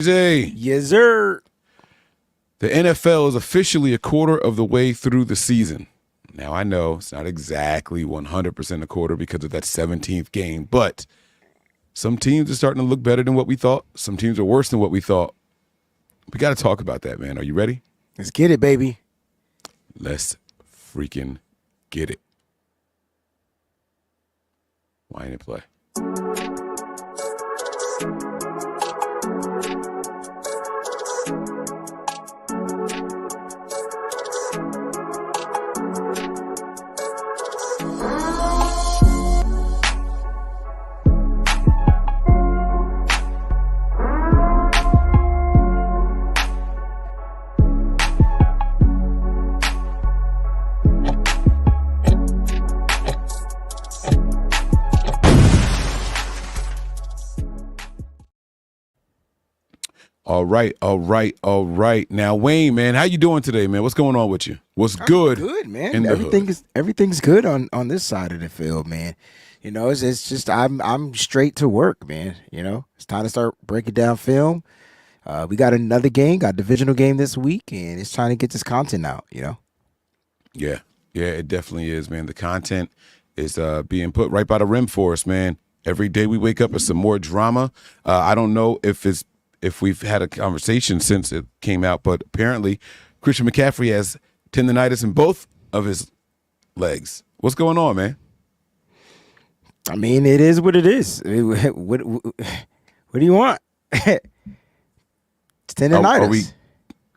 Jay, Yes, sir. the NFL is officially a quarter of the way through the season. Now, I know it's not exactly 100% a quarter because of that 17th game, but some teams are starting to look better than what we thought. Some teams are worse than what we thought. We got to talk about that, man. Are you ready? Let's get it, baby. Let's freaking get it. Why ain't it play? All right. Now, Wayne, man, how you doing today, man? What's going on with you? What's good? Good, man. Everything's good on this side of the field, man. You know, it's just I'm straight to work, man. You know, it's time to start breaking down film. We got another game, got a divisional game this week, and it's trying to get this content out. You know. Yeah, it definitely is, man. The content is being put right by the rim for us, man. Every day we wake up with some more drama. I don't know if we've had a conversation since it came out, but apparently Christian McCaffrey has tendonitis in both of his legs. What's going on, man? I mean, it is what it is. What do you want? It's tendonitis.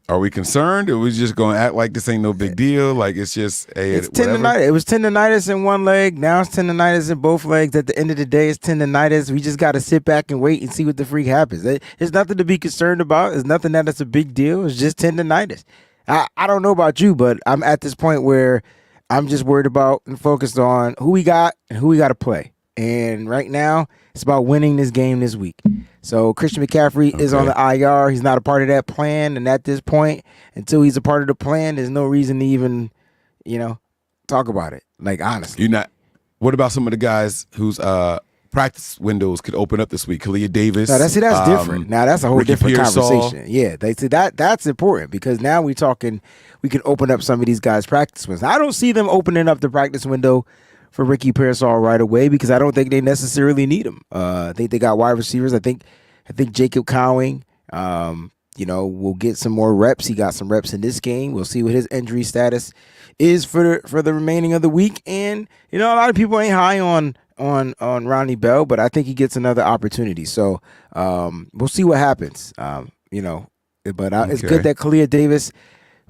Are we concerned, or are we just going to act like this ain't no big deal? Like it's just it's tendonitis. It was tendonitis in one leg. Now it's tendonitis in both legs. At the end of the day, it's tendonitis. We just got to sit back and wait and see what the freak happens. There's nothing to be concerned about. It's nothing that's a big deal. It's just tendonitis. I don't know about you, but I'm at this point where I'm just worried about and focused on who we got and who we got to play. And right now, it's about winning this game this week. So Christian McCaffrey is on the IR. He's not a part of that plan. And at this point, until he's a part of the plan, there's no reason to even, talk about it. Like, honestly. What about some of the guys whose practice windows could open up this week? Kalia Davis. No, that's different. Now that's a whole Ricky different Pearsall. conversation. Yeah, they say that's important because now we can open up some of these guys' practice windows. I don't see them opening up the practice window for Ricky Pearsall right away because I don't think they necessarily need him. I think they got wide receivers. I think Jacob Cowing, will get some more reps. He got some reps in this game. We'll see what his injury status is for the remaining of the week. And a lot of people ain't high on Ronnie Bell, but I think he gets another opportunity. So we'll see what happens. But it's good that Kalia Davis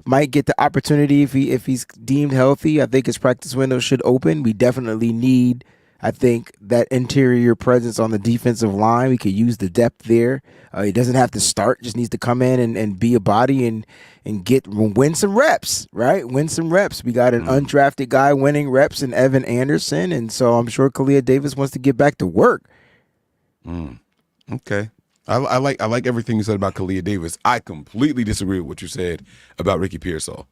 might get the opportunity if he's deemed healthy. I think his practice window should open. We definitely need, I think, that interior presence on the defensive line. We could use the depth there. He doesn't have to start, just needs to come in and be a body and win some reps, right? Win some reps. We got an undrafted guy winning reps in Evan Anderson, and so I'm sure Kalia Davis wants to get back to work. Okay. I like everything you said about Kalia Davis. I completely disagree with what you said about Ricky Pearsall.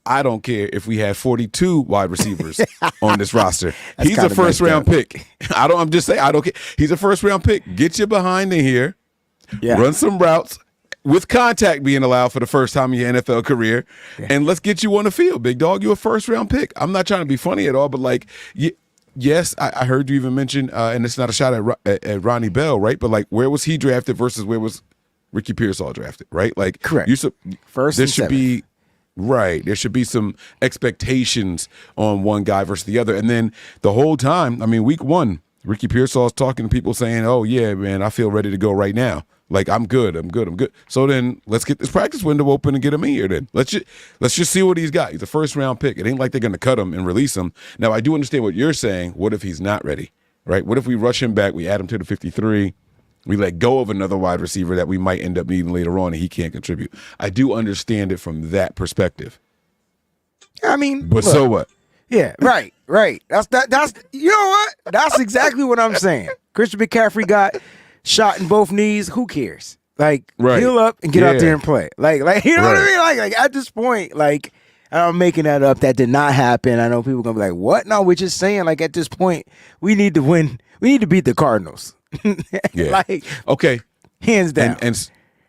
I don't care if we had 42 wide receivers on this roster. He's a first-round pick. I'm just saying, I don't care. He's a first-round pick. Get you behind in here. Yeah. Run some routes with contact being allowed for the first time in your NFL career, and let's get you on the field, big dog. You're a first-round pick. I'm not trying to be funny at all, but yes, I heard you even mention, and it's not a shot at Ronnie Bell, right? But where was he drafted versus where was Ricky Pearsall drafted, right? Correct. First, there should be. Right. There should be some expectations on one guy versus the other. And then the whole time, week one, Ricky Pearsall is talking to people saying, oh, yeah, man, I feel ready to go right now. I'm good. So then let's get this practice window open and get him in here then. Let's just see what he's got. He's a first-round pick. It ain't like they're going to cut him and release him. Now, I do understand what you're saying. What if he's not ready, right? What if we rush him back, we add him to the 53, we let go of another wide receiver that we might end up needing later on and he can't contribute? I do understand it from that perspective. But look, so what? Yeah, right. That's you know what? That's exactly what I'm saying. Christian McCaffrey got shot in both knees. Who cares? Heal up and get out there and play. You know what I mean? At this point, I'm making that up. That did not happen. I know people are gonna be like, "What?" No, we're just saying. At this point, we need to win. We need to beat the Cardinals. Okay, hands down.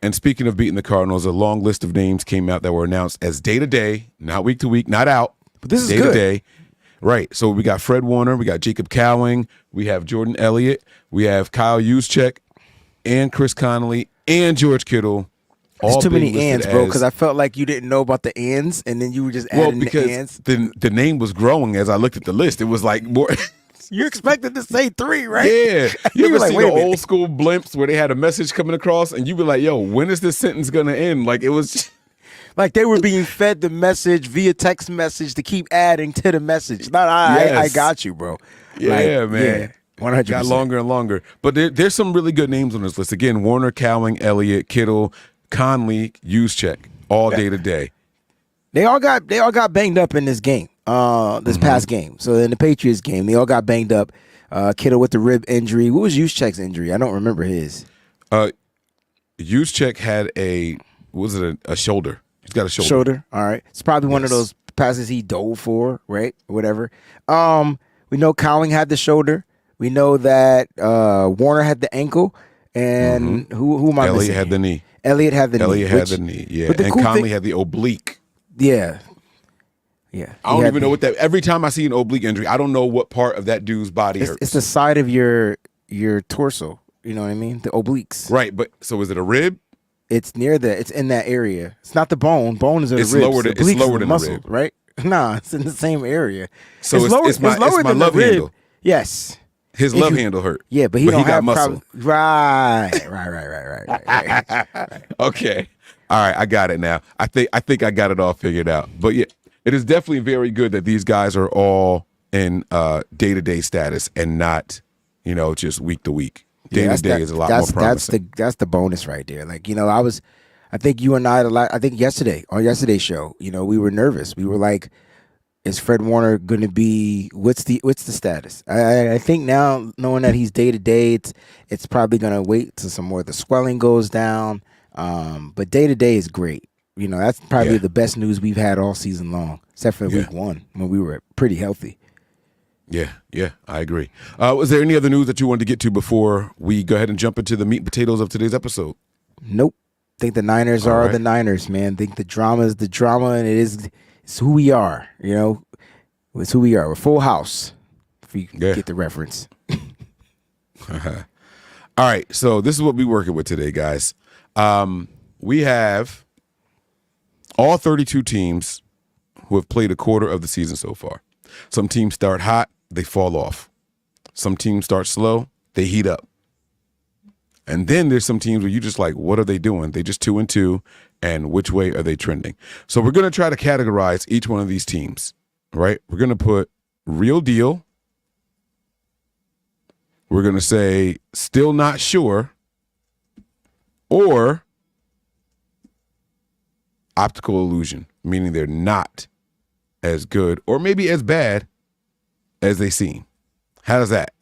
And speaking of beating the Cardinals, a long list of names came out that were announced as day-to-day, not week-to-week, not out. But this is day-to-day. Right. So we got Fred Warner, we got Jacob Cowing, we have Jordan Elliott, we have Kyle Juszczyk, and Chris Connolly, and George Kittle. There's too many ands, bro, because I felt like you didn't know about the ands, and then you were just adding the ands. The name was growing as I looked at the list. It was like more... You expected to say 3, right? Yeah. You ever like, see the old school blimps where they had a message coming across and you be like, yo, when is this sentence going to end? Like, it was... Like they were being fed the message via text message to keep adding to the message. I got you, bro. Yeah, man. Yeah, 100%. Got longer and longer. But there's some really good names on this list. Again, Warner, Cowing, Elliott, Kittle, Conley, Juszczyk, all day to day. They all got banged up in this game. This past game. So in the Patriots game, they all got banged up. Kittle with the rib injury. What was Juszczyk's injury? I don't remember his. Juszczyk had a shoulder. He's got a shoulder. All right. It's probably one of those passes he dove for, right? Or whatever. We know Cowing had the shoulder. We know that Warner had the ankle. And who am I missing? Elliott had the knee. Elliott had the knee, yeah. And cool Conley had the oblique. Yeah. I don't even know what that. Every time I see an oblique injury, I don't know what part of that dude's body hurts. It's the side of your torso. You know what I mean? The obliques. Right, but so is it a rib? It's it's in that area. It's not the bone. Bone is in the ribs. It's lower than muscle, the rib, right? Nah, it's in the same area. So it's my love handle. Yes. His love handle hurt. Yeah, but he got muscle. Right. Okay. All right, I got it now. I think I got it all figured out. But yeah, it is definitely very good that these guys are all in day-to-day status and not, just week to week. Day-to-day is a lot more promising. That's the bonus right there. Like, I think you and I yesterday, on yesterday's show, we were nervous. We were like, is Fred Warner going to be, what's the status? I think now, knowing that he's day-to-day, it's probably going to wait till some more of the swelling goes down. But day-to-day is great. That's probably the best news we've had all season long, except for week 1 when we were pretty healthy. Yeah, I agree. Was there any other news that you wanted to get to before we go ahead and jump into the meat and potatoes of today's episode? Nope. Think the Niners are the Niners, man. Think the drama is the drama, and it's who we are. It's who we are. We're Full House, if you get the reference. All right, so this is what we're working with today, guys. We have all 32 teams who have played a quarter of the season so far. Some teams start hot, they fall off. Some teams start slow, they heat up. And then there's some teams where you just like, what are they doing? They just 2-2, and which way are they trending? So we're going to try to categorize each one of these teams, right? We're going to put real deal. We're going to say still not sure, or optical illusion, meaning they're not as good or maybe as bad as they seem. How does that?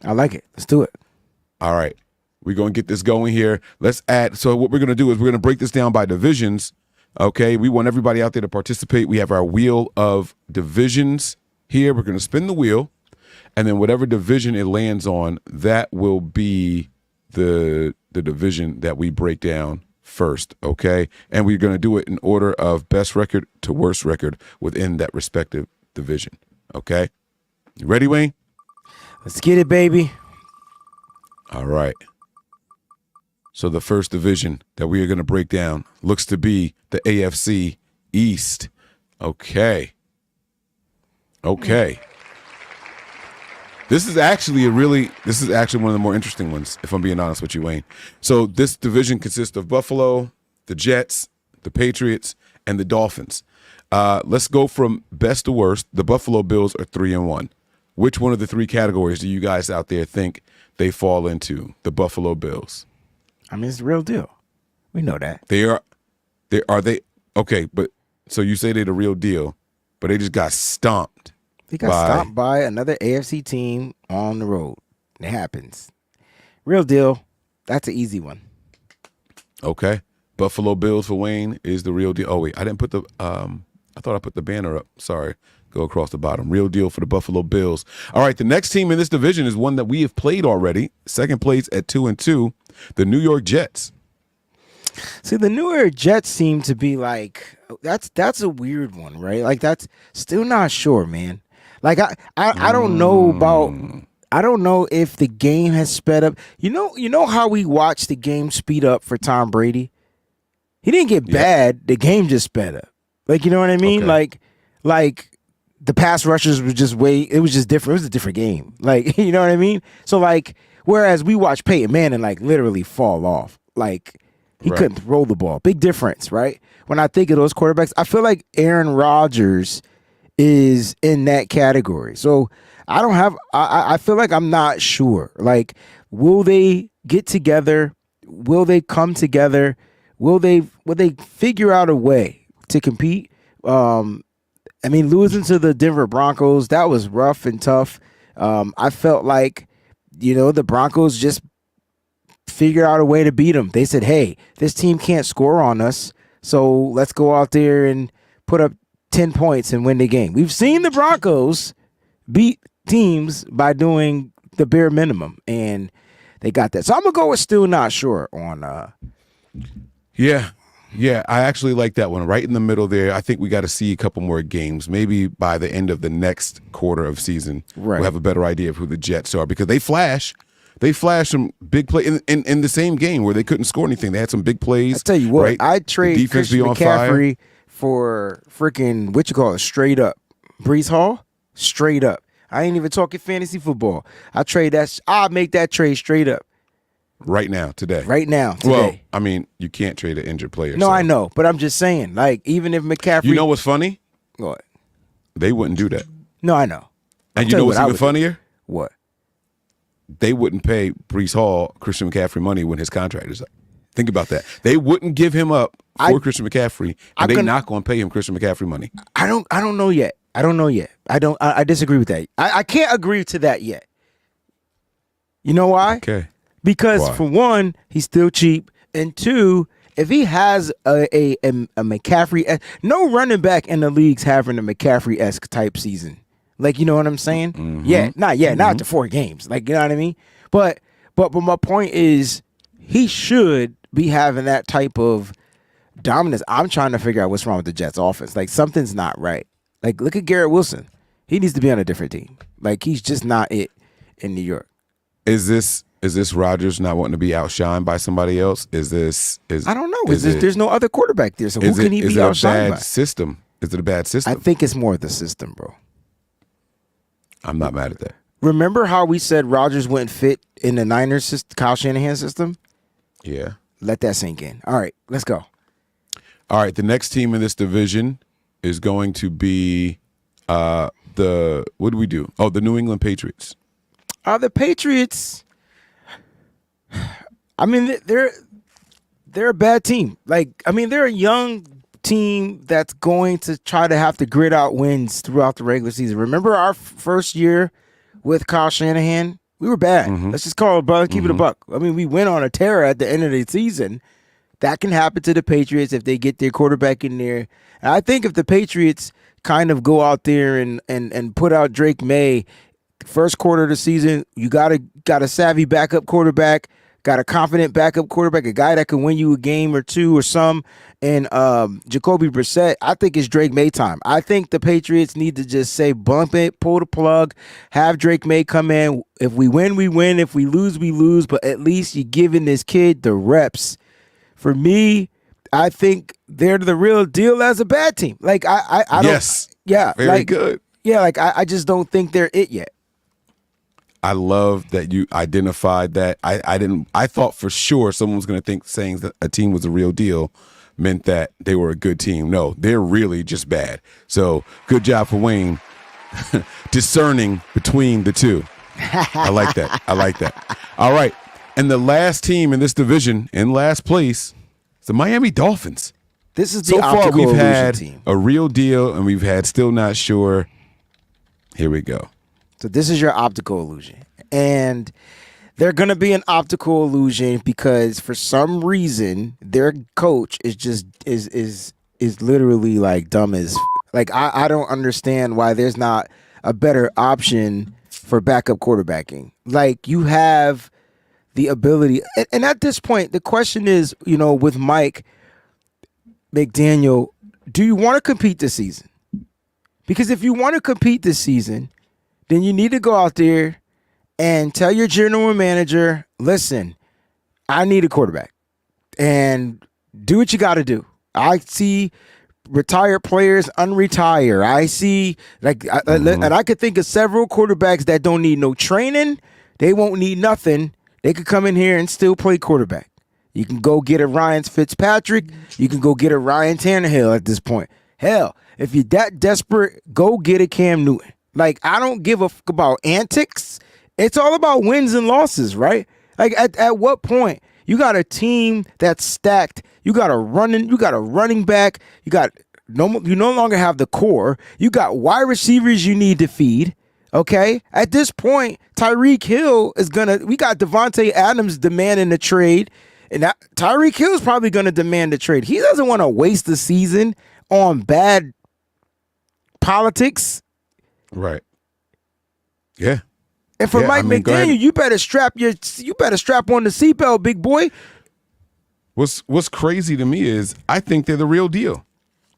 I like it. Let's do it. All right. We're going to get this going here. Let's add. So what we're going to do is we're going to break this down by divisions. Okay. We want everybody out there to participate. We have our wheel of divisions here. We're going to spin the wheel, and then whatever division it lands on, that will be the division that we break down first. Okay. And we're going to do it in order of best record to worst record within that respective division. Okay. You ready, Wayne? Let's get it, baby. All right. So the first division that we are going to break down looks to be the AFC East. Okay. This is actually one of the more interesting ones, if I'm being honest with you, Wayne. So this division consists of Buffalo, the Jets, the Patriots, and the Dolphins. Let's go from best to worst. The Buffalo Bills are 3-1. Which one of the 3 categories do you guys out there think they fall into? The Buffalo Bills. I mean, it's the real deal. We know that. Are they okay, but so you say they're the real deal, but they just got stomped. They got stomped by another AFC team on the road. It happens. Real deal. That's an easy one. Okay. Buffalo Bills for Wayne is the real deal. Oh wait, I didn't put the I thought I put the banner up. Sorry. Go across the bottom. Real deal for the Buffalo Bills. All right, the next team in this division is one that we have played already. Second place at 2-2, the New York Jets. See, the New Era Jets seem to be like that's a weird one, right? Like that's still not sure, man. Like I don't know about. I don't know if the game has sped up. You know how we watched the game speed up for Tom Brady? He didn't get bad. The game just sped up. Like, you know what I mean? Okay. Like the pass rushers was just it was just different. It was a different game. Like, you know what I mean? So like, whereas we watched Peyton Manning like literally fall off. Like he couldn't roll the ball. Big difference, right? When I think of those quarterbacks, I feel like Aaron Rodgers is in that category. So I feel like I'm not sure. Like, will they get together? Will they come together? Will they figure out a way to compete? I mean, losing to the Denver Broncos, that was rough and tough. I felt like, the Broncos just figured out a way to beat them. They said, hey, this team can't score on us, so let's go out there and put up 10 points and win the game. We've seen the Broncos beat teams by doing the bare minimum, and they got that. So I'm going to go with still not sure on Yeah, I actually like that one. Right in the middle there. I think we got to see a couple more games. Maybe by the end of the next quarter of season, we'll have a better idea of who the Jets are, because they flash some big play in the same game where they couldn't score anything. They had some big plays. I tell you what, right? I'd trade Christian McCaffrey for freaking straight up Brees Hall, straight up. I ain't even talking fantasy football. I'll make that trade straight up. Right now, today. Well, I mean, you can't trade an injured player. No, so. I know, but I'm just saying, like, even if McCaffrey... You know what's funny? What? They wouldn't do that. No, I know. And you know what's even funnier? What? They wouldn't pay Brees Hall Christian McCaffrey money when his contract is up. Think about that. They wouldn't give him up for Christian McCaffrey, and they're not going to pay him Christian McCaffrey money. I don't know yet. I disagree with that. I can't agree to that yet. You know why? Okay. Because for one, he's still cheap, and two, if he has a McCaffrey, no running back in the league's having a McCaffrey-esque type season. Like, you know what I'm saying? Mm-hmm. Yeah, not after 4 games. Like, you know what I mean? But my point is, he should be having that type of dominance. I'm trying to figure out what's wrong with the Jets offense. Like, something's not right. Like, look at Garrett Wilson. He needs to be on a different team. Like, he's just not it in New York. Is this Rodgers not wanting to be outshined by somebody else? I don't know. There's no other quarterback there, so who can he be outshined by? System? Is it a bad system? I think it's more the system, bro. I'm not mad at that. Remember how we said Rodgers wouldn't fit in the Niners system, Kyle Shanahan system? Yeah. Let that sink in. All right, let's go. All right, the next team in this division is going to be what do we do? Oh, the New England Patriots. The Patriots, I mean, they're a bad team. Like, I mean, they're a young team that's going to try to have to grit out wins throughout the regular season. Remember our first year with Kyle Shanahan? We were bad. Mm-hmm. Let's just call it, brother, keep it a buck. I mean, we went on a tear at the end of the season. That can happen to the Patriots if they get their quarterback in there. And I think if the Patriots kind of go out there and put out Drake May first quarter of the season, you got a savvy backup quarterback, got a confident backup quarterback, a guy that can win you a game or two or some, and Jacoby Brissett. I think it's Drake May time. I think the Patriots need to just say bump it, pull the plug, have Drake May come in. If we win, we win. If we lose, we lose. But at least you're giving this kid the reps. For me, I think they're the real deal as a bad team. Like I don't. Yes. Yeah. Very good. Yeah. Like I just don't think they're it yet. I love that you identified that. I thought for sure someone was going to think saying that a team was a real deal meant that they were a good team. No, they're really just bad. So good job for Wayne discerning between the two. I like that. All right. And the last team in this division in last place is the Miami Dolphins. This is the so far we've had team. A real deal and we've had still not sure. Here we go. So this is your optical illusion. And they're going to be an optical illusion because for some reason their coach is just is literally like dumb as like I don't understand why there's not a better option for backup quarterbacking. Like you have the ability. And at this point, the question is, with Mike McDaniel, do you want to compete this season? Because if you want to compete this season, then you need to go out there and tell your general manager, listen, I need a quarterback. And do what you got to do. I see retired players unretire. I see, and I could think of several quarterbacks that don't need no training. They won't need nothing. They could come in here and still play quarterback. You can go get a Ryan Fitzpatrick. You can go get a Ryan Tannehill at this point. Hell, if you're that desperate, go get a Cam Newton. I don't give a fuck about antics. It's all about wins and losses, right? At what point you got a team that's stacked? You got a running back. You no longer have the core. You got wide receivers you need to feed. Okay, at this point, Tyreek Hill we got Devontae Adams demanding a trade, and Tyreek Hill is probably gonna demand a trade. He doesn't want to waste the season on bad politics. Right. Yeah. And for Mike McDaniel, you better strap on the seatbelt, big boy. What's crazy to me is I think they're the real deal.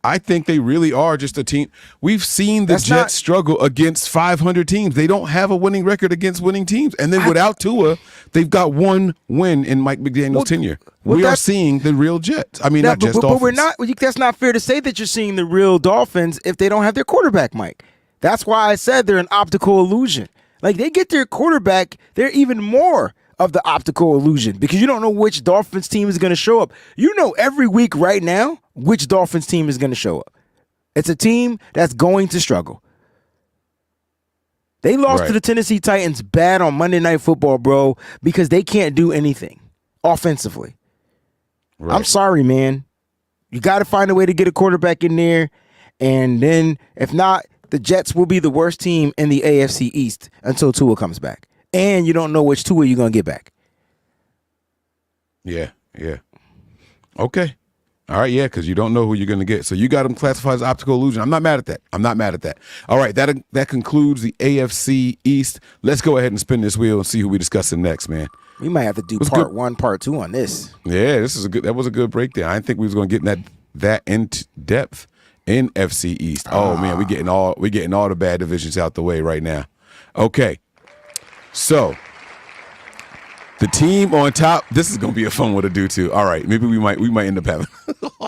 I think they really are just a team. We've seen the Jets struggle against 500 teams. They don't have a winning record against winning teams. And then without Tua, they've got one win in Mike McDaniel's tenure. We are seeing the real Jets. I mean, not just Dolphins. But we're not. That's not fair to say that you're seeing the real Dolphins if they don't have their quarterback, Mike. That's why I said they're an optical illusion. They get their quarterback, they're even more of the optical illusion because you don't know which Dolphins team is going to show up. You know every week right now which Dolphins team is going to show up. It's a team that's going to struggle. They lost to the Tennessee Titans bad on Monday Night Football, bro, because they can't do anything offensively. Right. I'm sorry, man. You got to find a way to get a quarterback in there, and then if not, the Jets will be the worst team in the AFC East until Tua comes back. And you don't know which Tua you're going to get back. Yeah. Okay. All right, yeah, because you don't know who you're going to get. So you got them classified as optical illusion. I'm not mad at that. All right, that concludes the AFC East. Let's go ahead and spin this wheel and see who we discussing next, man. We might have to do part 1, part 2 on this. Yeah, that was a good breakdown. I didn't think we was going to get that in depth in FC East. Oh man, we getting all the bad divisions out the way right now. Okay. So the team on top, this is gonna be a fun one to do too. All right, maybe we might end up having. All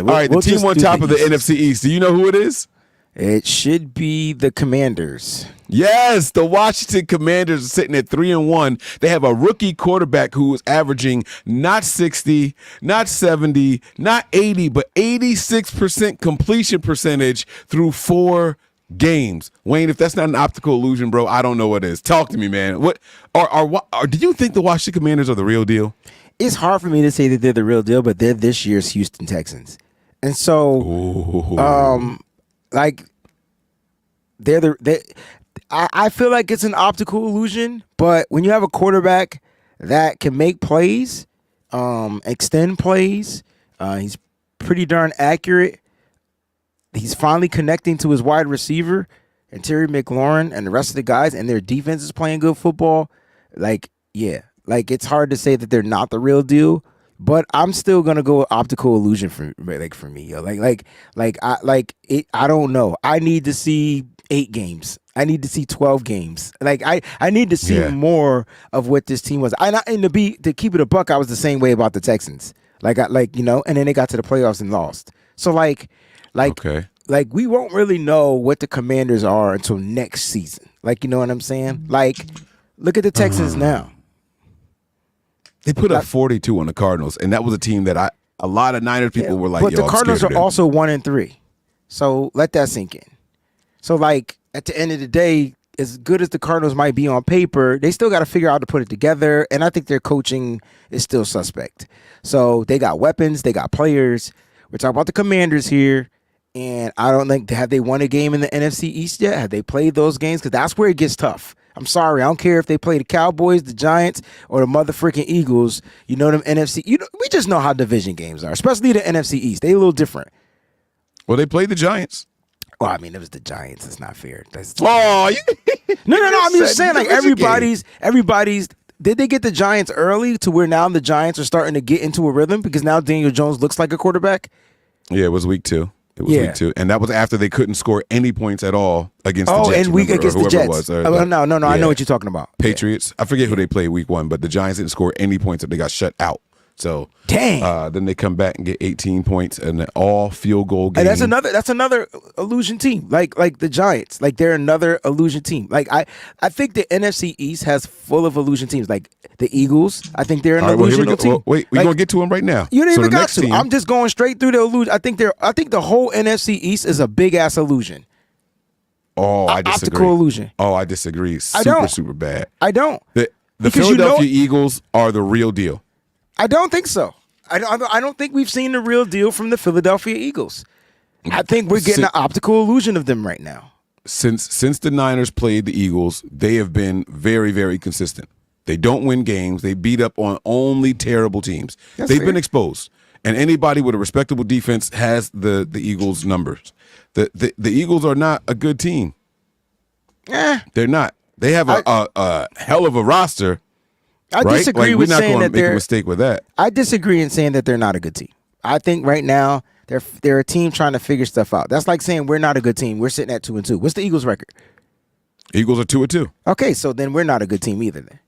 right, the team on top of the NFC East. Do you know who it is? It should be the Commanders. Yes, the Washington Commanders are sitting at 3-1. They have a rookie quarterback who is averaging not 60, not 70, not 80, but 86% completion percentage through 4 games. Wayne, if that's not an optical illusion, bro, I don't know what is. Talk to me, man. What do you think the Washington Commanders are the real deal? It's hard for me to say that they're the real deal, but they're this year's Houston Texans. And so I feel like it's an optical illusion, but when you have a quarterback that can make plays, extend plays, he's pretty darn accurate. He's finally connecting to his wide receiver and Terry McLaurin and the rest of the guys, and their defense is playing good football. It's hard to say that they're not the real deal, but I'm still gonna go with optical illusion for me. Yo. I don't know. I need to see 8 games. I need to see 12 games. I need to see more of what this team was. To keep it a buck, I was the same way about the Texans. And then they got to the playoffs and lost. So we won't really know what the Commanders are until next season. You know what I'm saying? Look at the Texans now. They put up 42 on the Cardinals, and that was a team that a lot of Niners people were like, but yo, the Cardinals are also 1-3. So let that sink in. So at the end of the day, as good as the Cardinals might be on paper, they still got to figure out how to put it together. And I think their coaching is still suspect. So they got weapons, they got players. We're talking about the Commanders here. And I don't think, have they won a game in the NFC East yet? Have they played those games? Because that's where it gets tough. I'm sorry. I don't care if they play the Cowboys, the Giants, or the motherfucking Eagles. You know them NFC. We just know how division games are, especially the NFC East. They a little different. Well, they played the Giants. Well, I mean, it was the Giants. It's not fair. No. I'm just saying, everybody's did they get the Giants early to where now the Giants are starting to get into a rhythm because now Daniel Jones looks like a quarterback? Yeah, it was week 2. It was week 2, and that was after they couldn't score any points at all against the Jets. Oh, and week against the Jets. No, yeah. I know what you're talking about. Patriots. I forget who they played week 1, but the Giants didn't score any points, and they got shut out. So dang. Then they come back and get 18 points and an all field goal game. And that's another illusion team. Like the Giants. Like they're another illusion team. Like I think the NFC East has full of illusion teams. Like the Eagles, I think they're an illusional team. Well, wait, we're gonna get to them right now. You didn't even got to. I'm just going straight through the illusion. I think the whole NFC East is a big ass illusion. Oh, I disagree. Optical illusion. Oh, I disagree. Super bad. I don't. The Philadelphia Eagles are the real deal. I don't think so. I don't think we've seen the real deal from the Philadelphia Eagles. I think we're getting an optical illusion of them right now. Since the Niners played the Eagles, they have been very, very consistent. They don't win games. They beat up on only terrible teams. They've been exposed. And anybody with a respectable defense has the Eagles' numbers. The Eagles are not a good team. They're not. They have a hell of a roster. I disagree with saying that they're not going to make a mistake with that. I disagree in saying that they're not a good team. I think right now they're a team trying to figure stuff out. That's like saying we're not a good team. We're sitting at 2-2. What's the Eagles' record? Eagles are 2-2. Okay, so then we're not a good team either. Then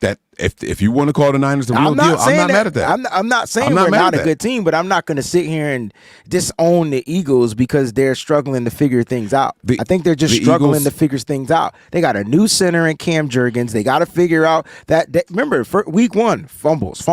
that if you want to call the Niners the real deal, I'm not mad at that. I'm not saying we're not a good team, but I'm not going to sit here and disown the Eagles because they're struggling to figure things out. I think they're just struggling to figure things out. They got a new center in Cam Jurgens. They got to figure out that remember, for week 1, fumbles,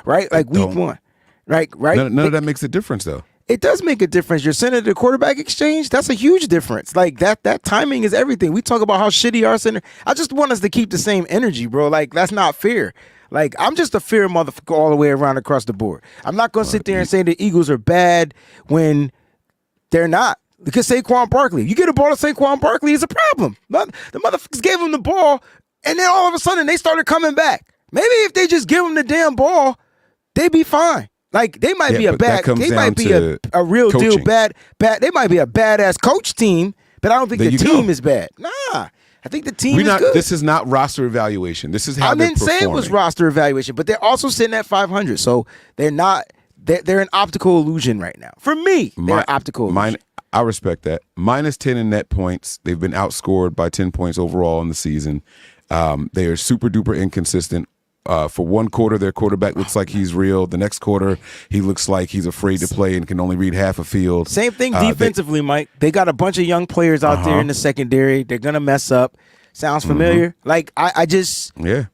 right? Like week 1. Right? None of that makes a difference, though. It does make a difference. Your center to quarterback exchange, that's a huge difference. Like that timing is everything. We talk about how shitty our center. I just want us to keep the same energy, bro. Like that's not fair. Like I'm just a fair motherfucker all the way around across the board. I'm not going to sit there and say the Eagles are bad when they're not. Because Saquon Barkley, you get a ball to Saquon Barkley, it's a problem. The motherfuckers gave him the ball, and then all of a sudden they started coming back. Maybe if they just give him the damn ball, they'd be fine. Like they might be a bad, they might be a real coaching. Deal bad. They might be a badass coach team, but I don't think the team is bad. Nah, I think the team is good. This is not roster evaluation. This is how they're performing. I didn't say it was roster evaluation, but they're also sitting at 500, so they're not. They're an optical illusion right now. For me, they're an optical illusion. I respect that. -10 in net points. They've been outscored by 10 points overall in the season. They are super duper inconsistent. For one quarter, their quarterback looks like he's real. The next quarter, he looks like he's afraid to play and can only read half a field. Same thing defensively, Mike. They got a bunch of young players out there in the secondary. They're going to mess up. Sounds familiar? Like, I just... Yeah.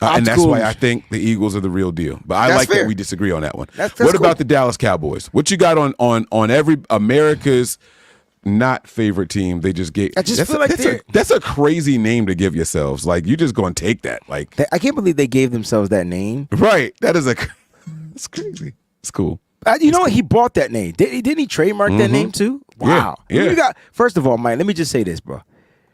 And that's why I think the Eagles are the real deal. But I like that we disagree on that one. That's what about the Dallas Cowboys? What you got on every America's not favorite team? They just gave. I just feel like that's a crazy name to give yourselves. Like you just going to take that. Like I can't believe they gave themselves that name. Right. That is it's crazy. It's cool. You know what? He bought that name. Didn't he trademark that name too? Wow. Yeah. First of all, Mike, let me just say this, bro.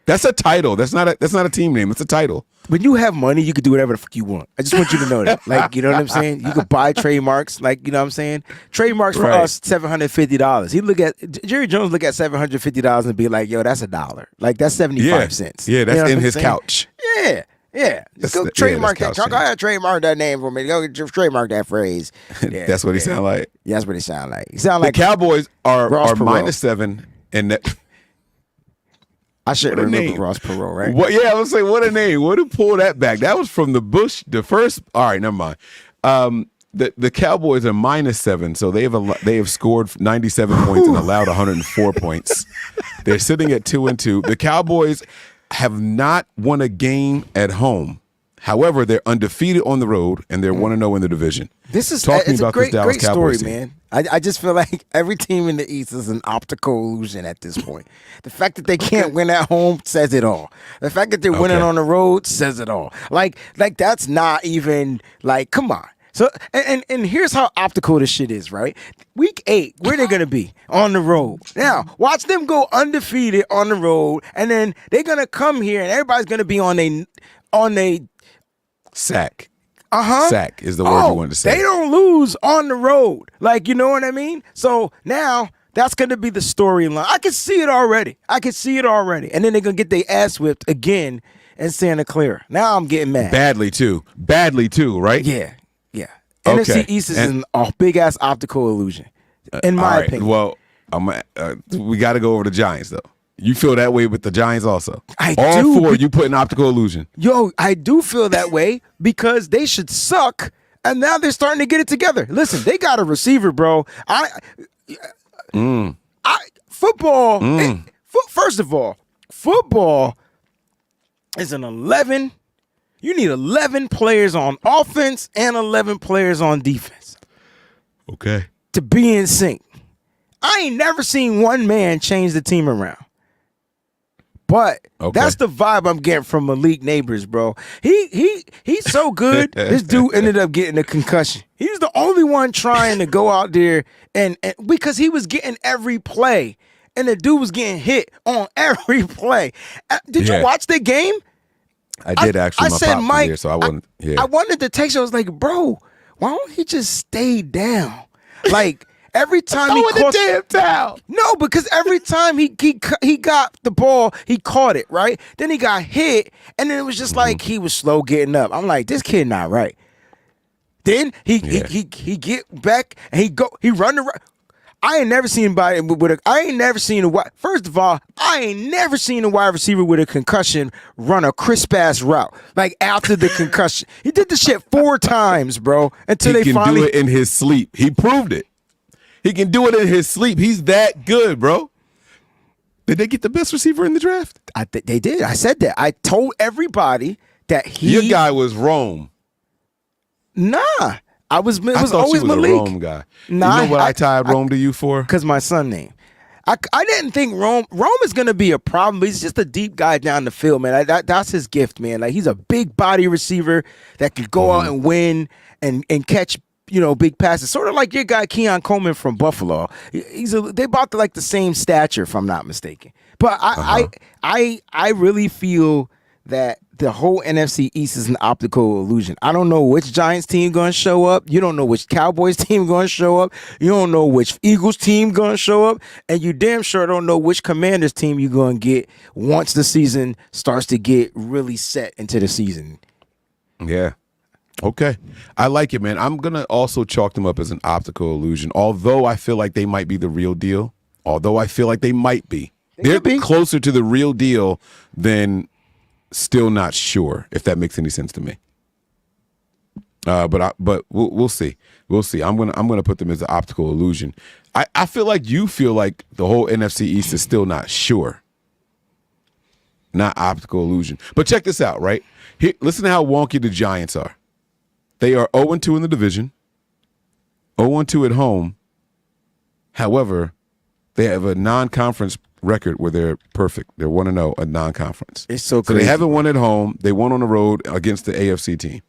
That's a title. That's not a team name. It's a title. When you have money, you can do whatever the fuck you want. I just want you to know that. Like, you know what I'm saying? You could buy trademarks. Like, you know what I'm saying? Trademarks for us, $750. Jerry Jones look at $750 and be like, yo, that's $1. Like, that's 75 cents. Yeah, that's in his couch. Yeah. Just go trademark that. Go ahead, trademark that name for me. Go trademark that phrase. Yeah, that's what he sound like. Yeah, that's what he sound like. He sound like the Cowboys are -7 and that. I should remember Ross Perot, right? What? Yeah, I was say, what a name. What to pull that back? That was from the first. All right, never mind. The Cowboys are -7, so they have scored 97 points and allowed 104 points. They're sitting at 2-2. The Cowboys have not won a game at home. However, they're undefeated on the road and they're 1-0 in the division. It's a great story, man. I just feel like every team in the East is an optical illusion at this point. The fact that they can't win at home says it all. The fact that they're winning on the road says it all. Like that's not even like, come on. So and here's how optical this shit is, right? Week 8, where they gonna be? On the road. Now, watch them go undefeated on the road, and then they're gonna come here and everybody's gonna be on a sack. Sack is the word you wanted to say. They don't lose on the road. Like, you know what I mean? So now that's going to be the storyline. I can see it already. And then they're going to get their ass whipped again and Santa Clara. Now I'm getting mad. Badly too, right? Yeah. Okay. NFC East is a big-ass optical illusion, in my opinion. Well, we got to go over the Giants, though. You feel that way with the Giants also? All do, four, you put an optical illusion. Yo, I do feel that way because they should suck, and now they're starting to get it together. Listen, they got a receiver, bro. Football. First of all, football is an 11. You need 11 players on offense and 11 players on defense. Okay. To be in sync. I ain't never seen one man change the team around. But that's the vibe I'm getting from Malik Neighbors, bro. He's so good. This dude ended up getting a concussion. He's the only one trying to go out there and because he was getting every play, and the dude was getting hit on every play. Did you watch the game? I did actually. I said, Mike, here, so I wasn't. Yeah. I wanted to text you. I was like, bro, why don't he just stay down? Like every time he caught the damn towel. No, because every time he got the ball, he caught it right. Then he got hit, and then it was just like he was slow getting up. I'm like, this kid not right. Then he get back and he run the. I ain't never seen anybody First of all, I ain't never seen a wide receiver with a concussion run a crisp ass route like after the concussion. He did the shit 4 times, bro. Until he can do it in his sleep. He proved it. He can do it in his sleep. He's that good, bro. Did they get the best receiver in the draft? They did. I said that. I told everybody that Your guy was Rome. Nah. It was always you was Malik. A Rome guy. Nah, you know what I tied Rome to you for? Because my son name. I didn't think Rome is going to be a problem. He's just a deep guy down the field, man. That's his gift, man. Like he's a big body receiver that can go out and win and catch, big passes. Sort of like your guy Keon Coleman from Buffalo. They about like the same stature, if I'm not mistaken. But I really feel that the whole NFC East is an optical illusion. I don't know which Giants team going to show up. You don't know which Cowboys team going to show up. You don't know which Eagles team going to show up. And you damn sure don't know which Commanders team you're going to get once the season starts to get really set into the season. Yeah. Okay. I like it, man. I'm going to also chalk them up as an optical illusion, although I feel like they might be the real deal. They're closer to the real deal than still not sure, if that makes any sense to me. But we'll see. We'll see. I'm gonna put them as an optical illusion. I feel like you feel like the whole NFC East is still not sure. Not optical illusion. But check this out, right? Here, listen to how wonky the Giants are. They are 0-2 in the division, 0-2 at home. However, they have a non-conference record where they're perfect. They're 1-0 at non-conference. It's so crazy. So they haven't won at home. They won on the road against the AFC team.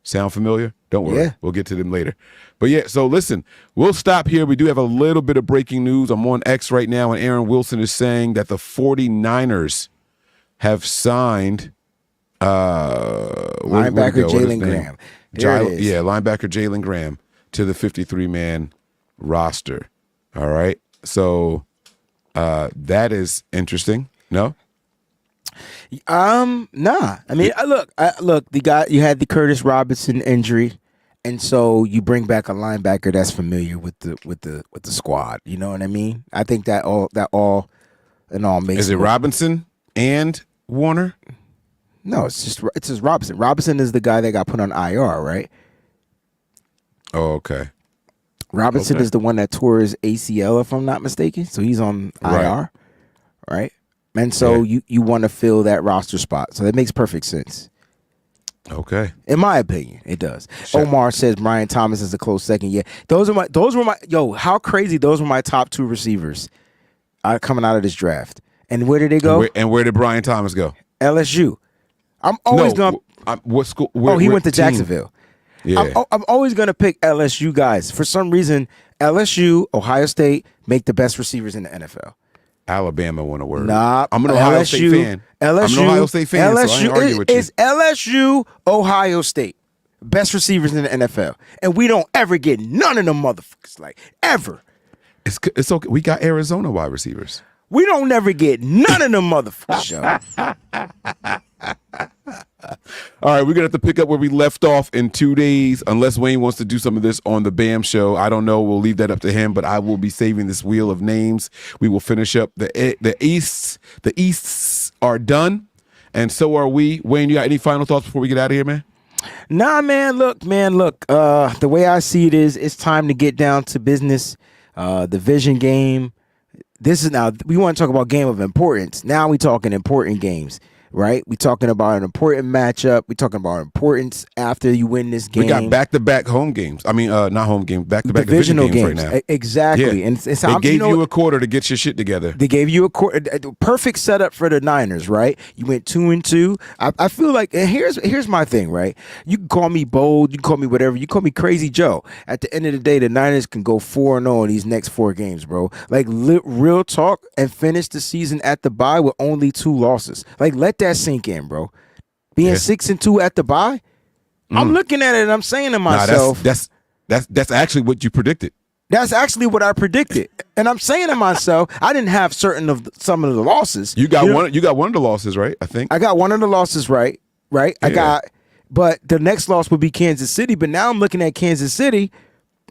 Sound familiar? Don't worry. Yeah. We'll get to them later. But yeah, so listen, we'll stop here. We do have a little bit of breaking news. I'm on X right now, and Aaron Wilson is saying that the 49ers have signed linebacker Jalen Graham. Linebacker Jalen Graham to the 53-man roster. All right. So that is interesting. No? Nah. I mean, look. The guy, you had the Curtis Robinson injury, and so you bring back a linebacker that's familiar with the squad. You know what I mean? I think that all in all makes. Is it Robinson and Warner? No, it's just Robinson. Robinson is the guy that got put on IR, right? Oh, okay. Robinson is the one that tore his ACL, if I'm not mistaken. So he's on IR, right? And so you want to fill that roster spot. So that makes perfect sense. Okay. In my opinion, it does. Sure. Omar says Brian Thomas is a close second. Yeah. Those were my how crazy, those were my top 2 receivers coming out of this draft. And where did they go? And where did Brian Thomas go? LSU. I'm always going to what school? he went to Jacksonville. Yeah. I'm always going to pick LSU guys. For some reason, LSU, Ohio State make the best receivers in the NFL. Alabama won a word. Nah, I'm an Ohio State fan. I'm an Ohio State fan, so I ain't argue with you. It's LSU, Ohio State. Best receivers in the NFL. And we don't ever get none of them motherfuckers. Like, ever. It's okay. We got Arizona wide receivers. We don't never get none of them motherfuckers, yo. All right, we're going to have to pick up where we left off in 2 days, unless Wayne wants to do some of this on the BAM show. I don't know. We'll leave that up to him, but I will be saving this wheel of names. We will finish up the Easts. The Easts are done, and so are we. Wayne, you got any final thoughts before we get out of here, man? Nah, man. Look. The way I see it is, it's time to get down to business. The vision game. This is now. We want to talk about game of importance. Now we talking important games. Right, we talking about an important matchup. We talking about importance after you win this game. We got back-to-back home games. I mean, not home games, back-to-back divisional games right now. Exactly, yeah. and they gave you a quarter to get your shit together. They gave you a quarter, perfect setup for the Niners. Right, you went 2-2. I feel like, and here's my thing. Right, you can call me bold, you can call me whatever, you call me Crazy Joe. At the end of the day, the Niners can go 4-0 in these next 4 games, bro. Like real talk, and finish the season at the bye with only 2 losses. Like let that sink in, bro. Being 6-2 at the bye, I'm looking at it and I'm saying to myself, that's actually what you predicted. That's actually what I predicted, and I'm saying to myself, I didn't have some of the losses. You got one. You got one of the losses, right? I think I got one of the losses right. Yeah. But the next loss would be Kansas City. But now I'm looking at Kansas City.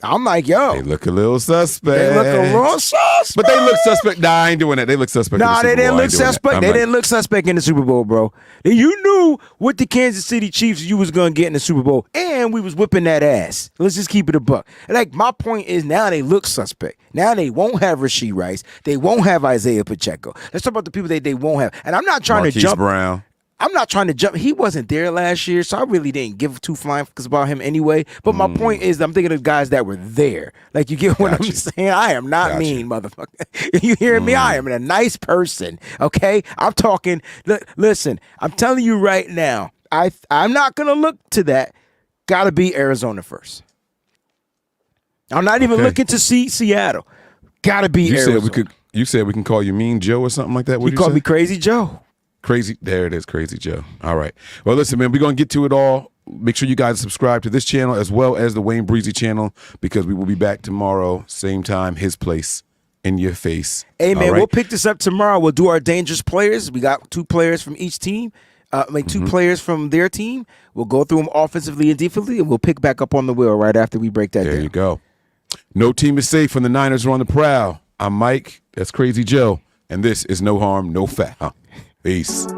I'm like, yo. They look a little suspect. They look a little suspect. But they look suspect. Nah, I ain't doing that. They look suspect. Nah, they didn't look suspect. They didn't look suspect in the Super Bowl, bro. You knew what the Kansas City Chiefs you was going to get in the Super Bowl, and we was whipping that ass. Let's just keep it a buck. Like, my point is now they look suspect. Now they won't have Rashee Rice. They won't have Isaiah Pacheco. Let's talk about the people that they won't have. And I'm not trying Marquise to jump. Brown. I'm not trying to jump. He wasn't there last year, so I really didn't give 2 flying fucks about him anyway. But my point is, I'm thinking of guys that were there. Like, you get what I'm saying? I am not mean, motherfucker. You hearing me? I am a nice person, okay? I'm talking. Listen, I'm telling you right now, I'm not going to look to that. Got to be Arizona first. I'm not even looking to see Seattle. Got to be Arizona. You said we can call you Mean Joe or something like that? You call me Crazy Joe. Crazy, there it is, Crazy Joe. All right. Well, listen, man, we're going to get to it all. Make sure you guys subscribe to this channel as well as the Wayne Breezy channel, because we will be back tomorrow, same time, his place, in your face. Hey, man, we'll pick this up tomorrow. We'll do our dangerous players. We got 2 players from each team. 2 players from their team. We'll go through them offensively and defensively, and we'll pick back up on the wheel right after we break that down. There you go. No team is safe when the Niners are on the prowl. I'm Mike. That's Crazy Joe. And this is No Harm, No Foul. Peace.